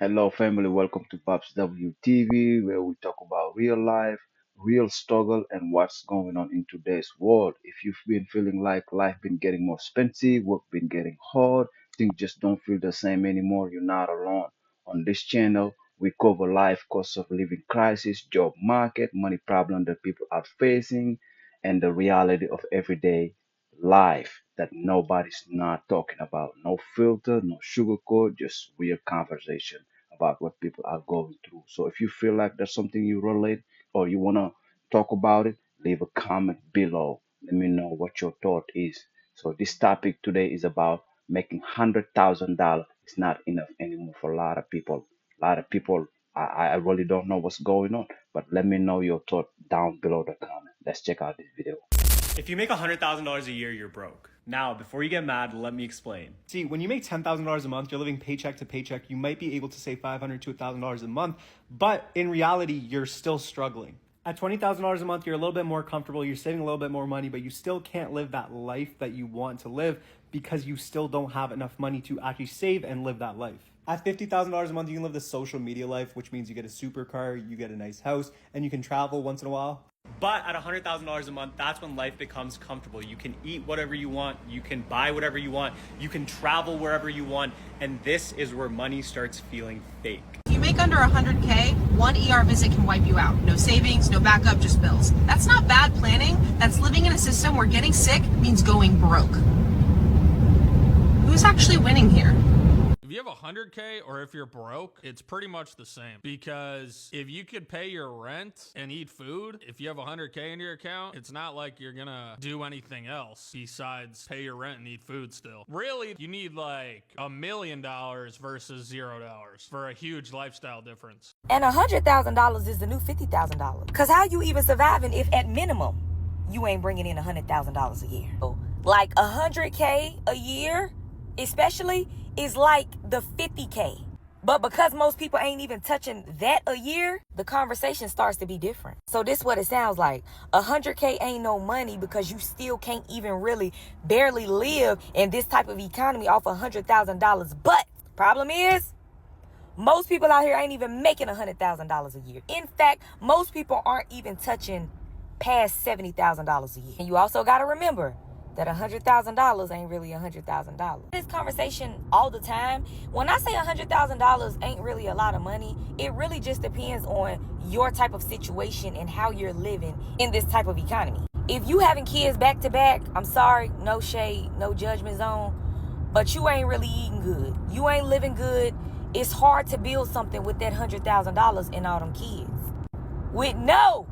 Hello, family. Welcome to BabsWTV, where we talk about real life, real struggle, and what's going on in today's world. If you've been feeling like life been getting more expensive, work been getting hard, things just don't feel the same anymore, you're not alone. On this channel, we cover life, cost of living crisis, job market, money problem that people are facing, and the reality of everyday life that nobody's not talking about. No filter, no sugarcoat, just real conversation about what people are going through. So if you feel like there's something you relate or you want to talk about it, leave a comment below. Let me know what your thought is. So this topic today is about making $100,000 is not enough anymore for a lot of people. A lot of people, I really don't know what's going on, but let me know your thought down below the comment. Let's check out this video. If you make $100,000 a year, you're broke. Now, before you get mad, let me explain. See, when you make $10,000 a month, you're living paycheck to paycheck. You might be able to save $500 to $1,000 a month, but in reality, you're still struggling. At $20,000 a month, you're a little bit more comfortable. You're saving a little bit more money, but you still can't live that life that you want to live because you still don't have enough money to actually save and live that life. At $50,000 a month, you can live the social media life, which means you get a supercar, you get a nice house, and you can travel once in a while. But at $100,000 a month, that's when life becomes comfortable. You can eat whatever you want, you can buy whatever you want, you can travel wherever you want, and this is where money starts feeling fake. If you make under 100K, one ER visit can wipe you out. No savings, no backup, just bills. That's not bad planning. That's living in a system where getting sick means going broke. Who's actually winning here? If you have 100K or if you're broke, it's pretty much the same, because if you could pay your rent and eat food, if you have 100K in your account, it's not like you're gonna do anything else besides pay your rent and eat food still. Really, you need like $1 million versus $0 for a huge lifestyle difference. And $100,000 is the new $50,000. Because how you even surviving if at minimum you ain't bringing in $100,000 a year? So, like 100K a year, especially, is like the 50K. But because most people ain't even touching that a year, the conversation starts to be different. So this is what it sounds like. 100K ain't no money because you still can't even really barely live in this type of economy off $100,000. But problem is, most people out here ain't even making $100,000 a year. In fact, most people aren't even touching past $70,000 a year. And you also got to remember that $100,000 ain't really $100,000. This conversation all the time. When I say $100,000 ain't really a lot of money, it really just depends on your type of situation and how you're living in this type of economy. If you having kids back to back, I'm sorry, no shade, no judgment zone, but you ain't really eating good. You ain't living good. It's hard to build something with that $100,000 and all them kids with no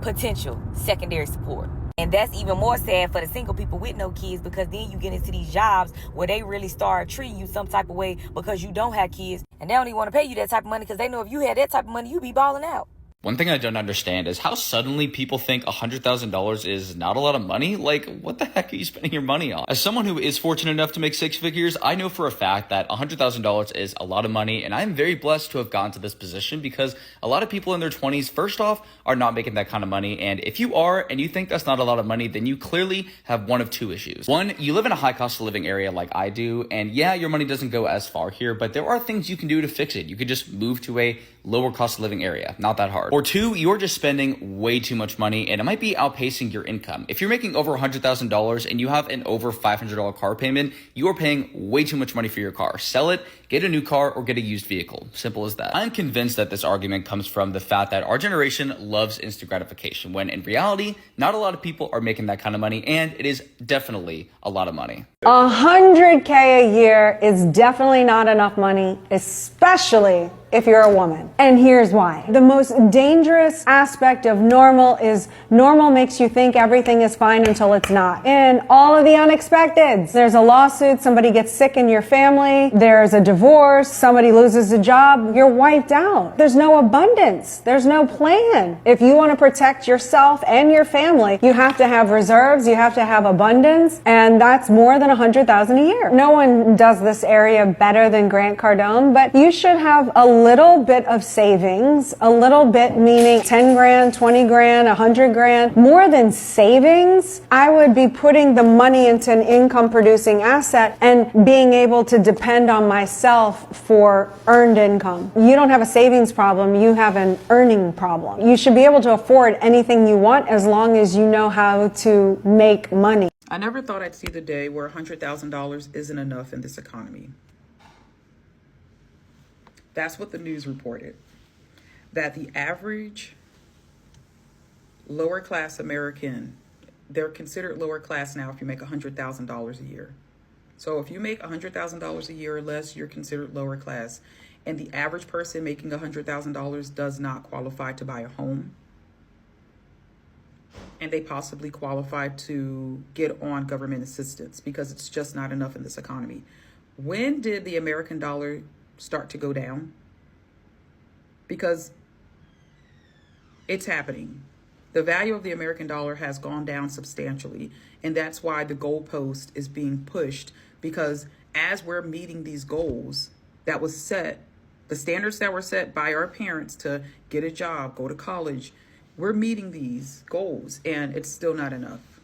potential secondary support. And that's even more sad for the single people with no kids, because then you get into these jobs where they really start treating you some type of way because you don't have kids. And they don't even want to pay you that type of money because they know if you had that type of money, you'd be balling out. One thing I don't understand is how suddenly people think $100,000 is not a lot of money. Like, what the heck are you spending your money on? As someone who is fortunate enough to make six figures, I know for a fact that $100,000 is a lot of money, and I'm very blessed to have gotten to this position because a lot of people in their 20s, first off, are not making that kind of money. And if you are and you think that's not a lot of money, then you clearly have one of two issues. One, you live in a high cost of living area like I do, and yeah, your money doesn't go as far here, but there are things you can do to fix it. You could just move to a lower cost of living area, not that hard. Or two, you're just spending way too much money and it might be outpacing your income. If you're making over $100,000 and you have an over $500 car payment, you are paying way too much money for your car. Sell it, get a new car, or get a used vehicle. Simple as that. I'm convinced that this argument comes from the fact that our generation loves instant gratification, when in reality, not a lot of people are making that kind of money, and it is definitely a lot of money. 100K a year is definitely not enough money, especially if you're a woman. And here's why. The most dangerous aspect of normal is normal makes you think everything is fine until it's not. And all of the unexpecteds. There's a lawsuit, somebody gets sick in your family, there's a divorce, somebody loses a job, you're wiped out. There's no abundance. There's no plan. If you want to protect yourself and your family, you have to have reserves, you have to have abundance, and that's more than $100,000 a year. No one does this area better than Grant Cardone, but you should have a little bit of savings, a little bit meaning 10 grand, 20 grand, 100 grand, more than savings, I would be putting the money into an income producing asset and being able to depend on myself for earned income. You don't have a savings problem, you have an earning problem. You should be able to afford anything you want as long as you know how to make money. I never thought I'd see the day where $100,000 isn't enough in this economy. That's what the news reported. That the average lower class American, they're considered lower class now if you make $100,000 a year. So if you make $100,000 a year or less, you're considered lower class. And the average person making $100,000 does not qualify to buy a home. And they possibly qualify to get on government assistance because it's just not enough in this economy. When did the American dollar start to go down? Because it's happening. The value of the American dollar has gone down substantially, and that's why the goalpost is being pushed, because as we're meeting these goals that was set, the standards that were set by our parents to get a job, go to college, we're meeting these goals, and it's still not enough.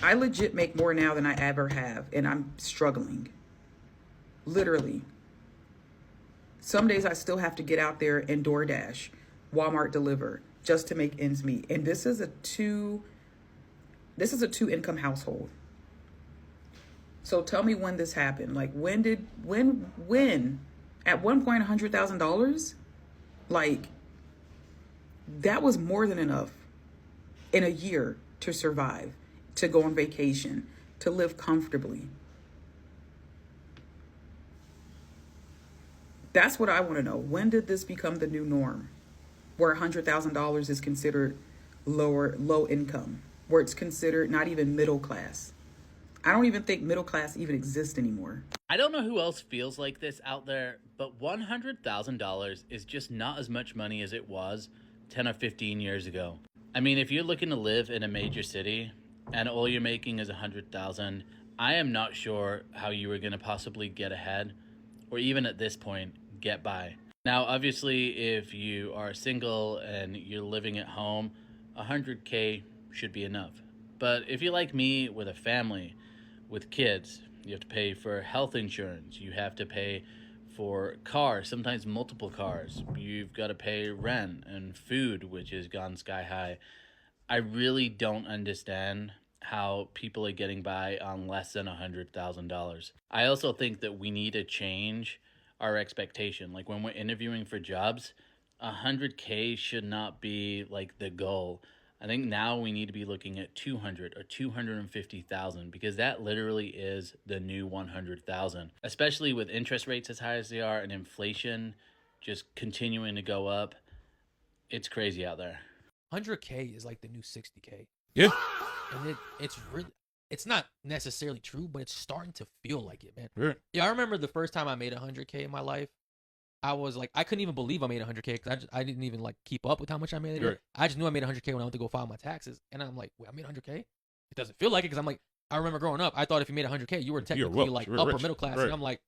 I legit make more now than I ever have, and I'm struggling. Literally. Some days I still have to get out there and DoorDash, Walmart deliver, just to make ends meet. And this is a two income household. So tell me when this happened. Like when at one point $100,000, like that was more than enough in a year to survive, to go on vacation, to live comfortably. That's what I want to know. When did this become the new norm, where $100,000 is considered low income, where it's considered not even middle class? I don't even think middle class even exists anymore. I don't know who else feels like this out there, but $100,000 is just not as much money as it was 10 or 15 years ago. I mean, if you're looking to live in a major city and all you're making is $100,000, I am not sure how you were going to possibly get ahead, or even at this point, get by. Now, obviously, if you are single and you're living at home, $100K should be enough. But if you're like me with a family, with kids, you have to pay for health insurance, you have to pay for cars, sometimes multiple cars, you've got to pay rent and food, which has gone sky high. I really don't understand how people are getting by on less than $100,000. I also think that we need to change our expectation. Like when we're interviewing for jobs, 100K should not be like the goal. I think now we need to be looking at 200 or 250,000, because that literally is the new 100,000, especially with interest rates as high as they are and inflation just continuing to go up. It's crazy out there. 100K is like the new 60K. Yeah. And it's really, it's not necessarily true, but it's starting to feel like it, man. Right. Yeah, I remember the first time I made 100K in my life. I was like, I couldn't even believe I made 100K because I didn't even like keep up with how much I made. Right. I just knew I made 100K when I went to go file my taxes, and I'm like, wait, I made 100K? It doesn't feel like it because I'm like, I remember growing up, I thought if you made 100K, you were technically like upper middle class, right. and I'm like,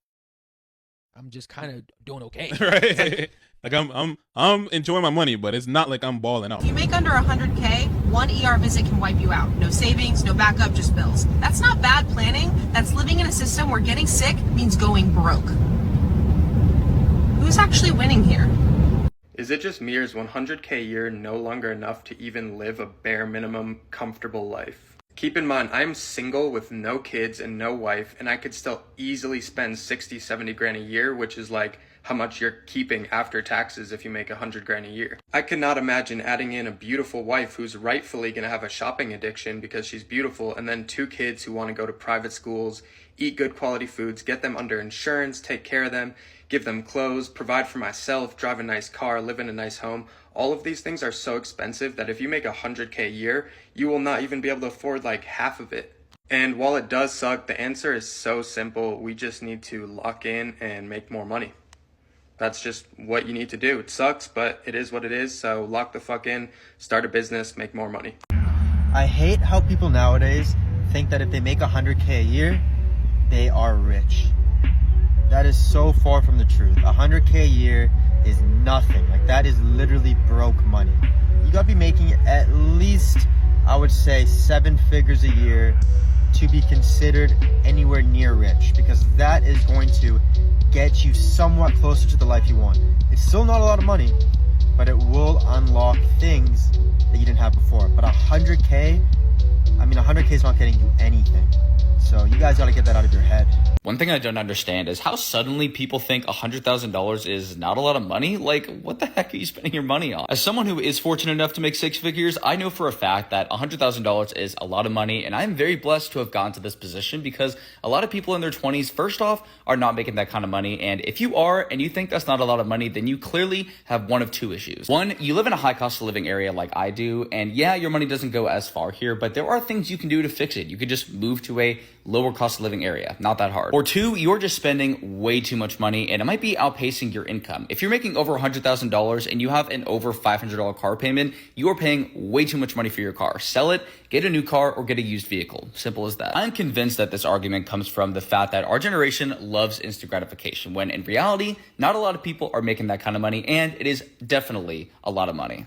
I'm just kind of doing okay. Right. Like I'm enjoying my money, but it's not like I'm balling out. If you make under 100K, one ER visit can wipe you out. No savings, no backup, just bills. That's not bad planning. That's living in a system where getting sick means going broke. Who's actually winning here? Is it just me, or is 100K a year no longer enough to even live a bare minimum comfortable life? Keep in mind, I'm single with no kids and no wife, and I could still easily spend 60, 70 grand a year, which is like how much you're keeping after taxes if you make 100 grand a year. I cannot imagine adding in a beautiful wife who's rightfully gonna have a shopping addiction because she's beautiful, and then 2 kids who wanna go to private schools, eat good quality foods, get them under insurance, take care of them, give them clothes, provide for myself, drive a nice car, live in a nice home. All of these things are so expensive that if you make 100K a year, you will not even be able to afford like half of it. And while it does suck, the answer is so simple. We just need to lock in and make more money. That's just what you need to do. It sucks, but it is what it is. So lock the fuck in, start a business, make more money. I hate how people nowadays think that if they make 100K a year, they are rich. That is so far from the truth. 100K a year is nothing. Like, that is literally broke money. You gotta be making at least, I would say, 7 figures a year to be considered anywhere near rich, because that is going to get you somewhat closer to the life you want. It's still not a lot of money, but it will unlock things that you didn't have before. But 100K, I mean, 100K is not getting you anything. So you guys got to get that out of your head. One thing I don't understand is how suddenly people think $100,000 is not a lot of money. Like, what the heck are you spending your money on? As someone who is fortunate enough to make 6 figures, I know for a fact that $100,000 is a lot of money, and I'm very blessed to have gotten to this position because a lot of people in their 20s, first off, are not making that kind of money. And if you are and you think that's not a lot of money, then you clearly have one of two issues. One, you live in a high cost of living area like I do, and yeah, your money doesn't go as far here, but there are things you can do to fix it. You could just move to a lower cost of living area, not that hard. Or two, you're just spending way too much money and it might be outpacing your income. If you're making over $100,000 and you have an over $500 car payment, you are paying way too much money for your car. Sell it, get a new car, or get a used vehicle. Simple as that. I'm convinced that this argument comes from the fact that our generation loves instant gratification, when in reality, not a lot of people are making that kind of money, and it is definitely a lot of money.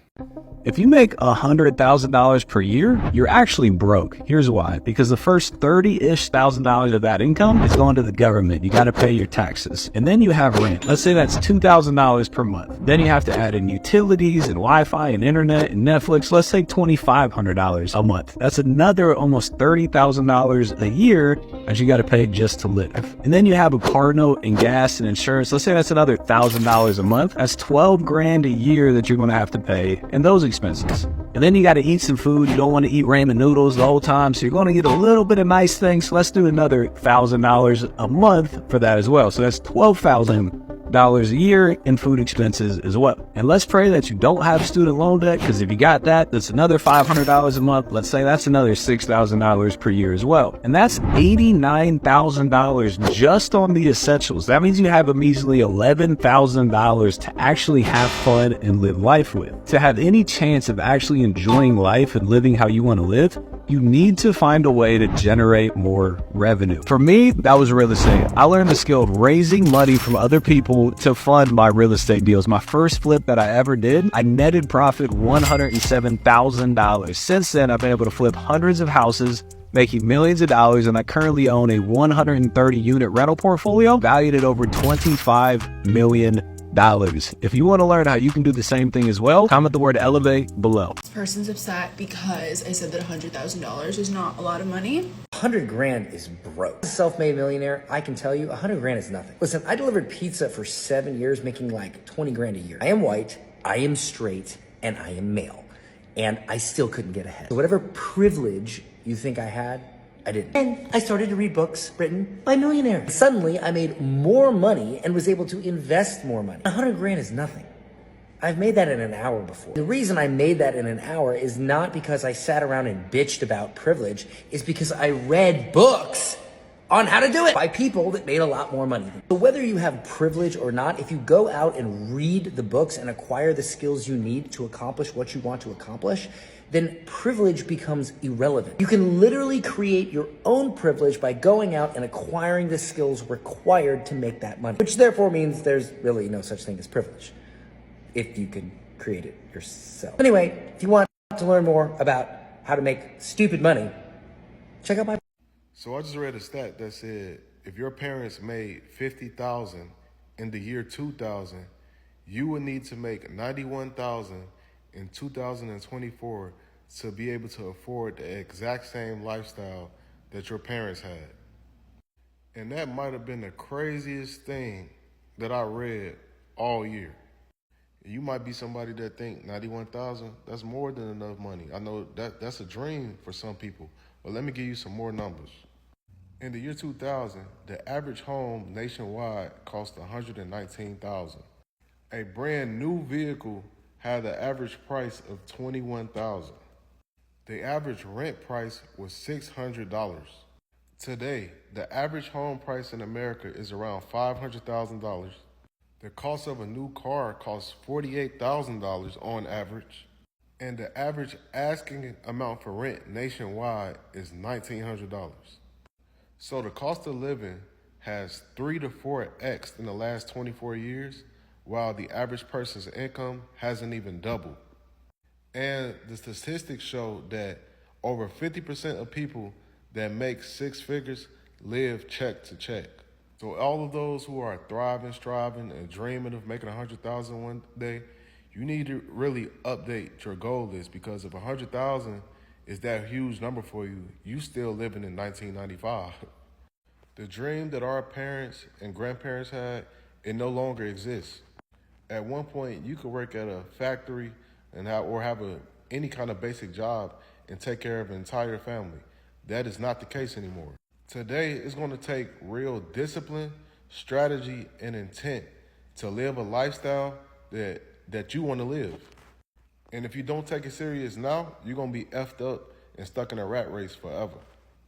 If you make $100,000 per year, you're actually broke. Here's why. Because the first $30-ish thousand of that income is going to the government. You got to pay your taxes. And then you have rent. Let's say that's $2,000 per month. Then you have to add in utilities and Wi-Fi and internet and Netflix. Let's say $2,500 a month. That's another almost $30,000 a year that you got to pay just to live. And then you have a car note and gas and insurance. Let's say that's another $1,000 a month. That's 12 grand a year that you're going to have to pay, and those expenses. And then you got to eat some food. You don't want to eat ramen noodles the whole time, so you're going to get a little bit of nice things. So let's do another $1,000 a month for that as well. So that's $12,000 a year in food expenses as well. And let's pray that you don't have student loan debt, because if you got that, that's another $500 a month. Let's say that's another $6,000 per year as well. And that's $89,000 just on the essentials. That means you have a measly $11,000 to actually have fun and live life with. To have any chance of actually enjoying life and living how you want to live, you need to find a way to generate more revenue. For me, that was real estate. I learned the skill of raising money from other people to fund my real estate deals. My first flip that I ever did, I netted profit $107,000. Since then, I've been able to flip hundreds of houses, making millions of dollars, and I currently own a 130 unit rental portfolio valued at over $25 million. If you want to learn how you can do the same thing as well, comment the word elevate below. This person's upset because I said that $100,000 is not a lot of money. 100 grand is broke. As a self-made millionaire, I can tell you 100 grand is nothing. Listen, I delivered pizza for 7 years, making like 20 grand a year. I am white, I am straight, and I am male. And I still couldn't get ahead. So whatever privilege you think I had, I didn't. And I started to read books written by millionaires. Suddenly, I made more money and was able to invest more money. 100 grand is nothing. I've made that in an hour before. The reason I made that in an hour is not because I sat around and bitched about privilege, it's because I read books on how to do it by people that made a lot more money. So whether you have privilege or not, if you go out and read the books and acquire the skills you need to accomplish what you want to accomplish, then privilege becomes irrelevant. You can literally create your own privilege by going out and acquiring the skills required to make that money, which therefore means there's really no such thing as privilege if you can create it yourself. Anyway, if you want to learn more about how to make stupid money, check out my... So I just read a stat that said if your parents made $50,000 in the year 2000, you would need to make $91,000 in 2024 to be able to afford the exact same lifestyle that your parents had. And that might have been the craziest thing that I read all year. You might be somebody that think 91,000, that's more than enough money. I know that's a dream for some people, but let me give you some more numbers. In the year 2000, the average home nationwide cost $119,000. A brand new vehicle had the average price of $21,000. The average rent price was $600. Today, the average home price in America is around $500,000. The cost of a new car costs $48,000 on average. And the average asking amount for rent nationwide is $1,900. So the cost of living has 3 to 4x in the last 24 years, while the average person's income hasn't even doubled. And the statistics show that over 50% of people that make six figures live check to check. So all of those who are thriving, striving, and dreaming of making 100,000 one day, you need to really update your goal list, because if 100,000 is that huge number for you, you still living in 1995. The dream that our parents and grandparents had, it no longer exists. At one point, you could work at a factory and have any kind of basic job and take care of an entire family. That is not the case anymore. Today, it's going to take real discipline, strategy, and intent to live a lifestyle that you want to live. And if you don't take it serious now, you're going to be effed up and stuck in a rat race forever.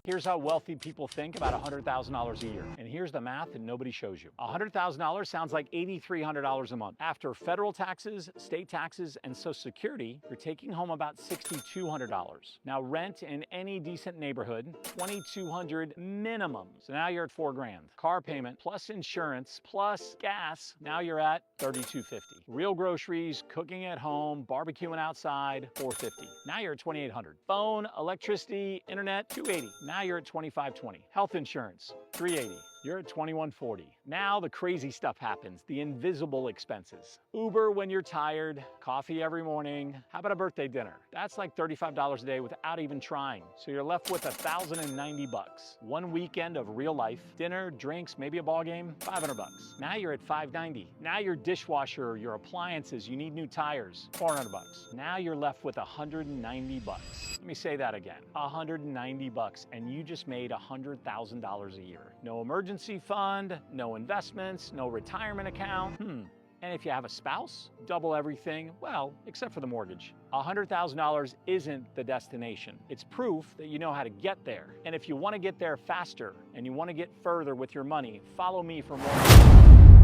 Here's how wealthy people think about $100,000 a year. And here's the math that nobody shows you. $100,000 sounds like $8,300 a month. After federal taxes, state taxes, and Social Security, you're taking home about $6,200. Now rent in any decent neighborhood, $2,200 minimum. So now you're at $4,000. Car payment plus insurance plus gas, now you're at $3,250. Real groceries, cooking at home, barbecuing outside, $450. Now you're at $2,800. Phone, electricity, internet, $280. Now you're at $2,520. Health insurance, $380. You're at $2,140. Now the crazy stuff happens, the invisible expenses. Uber when you're tired, coffee every morning. How about a birthday dinner? That's like $35 a day without even trying. So you're left with $1,090. One weekend of real life, dinner, drinks, maybe a ball game, $500. Now you're at $590. Now your dishwasher, your appliances, you need new tires, $400. Now you're left with $190. Let me say that again, $190, and you just made $100,000 a year. No emergency fund, no investments, no retirement account. And if you have a spouse, double everything, well, except for the mortgage. $100,000 isn't the destination. It's proof that you know how to get there. And if you want to get there faster and you want to get further with your money, follow me for more.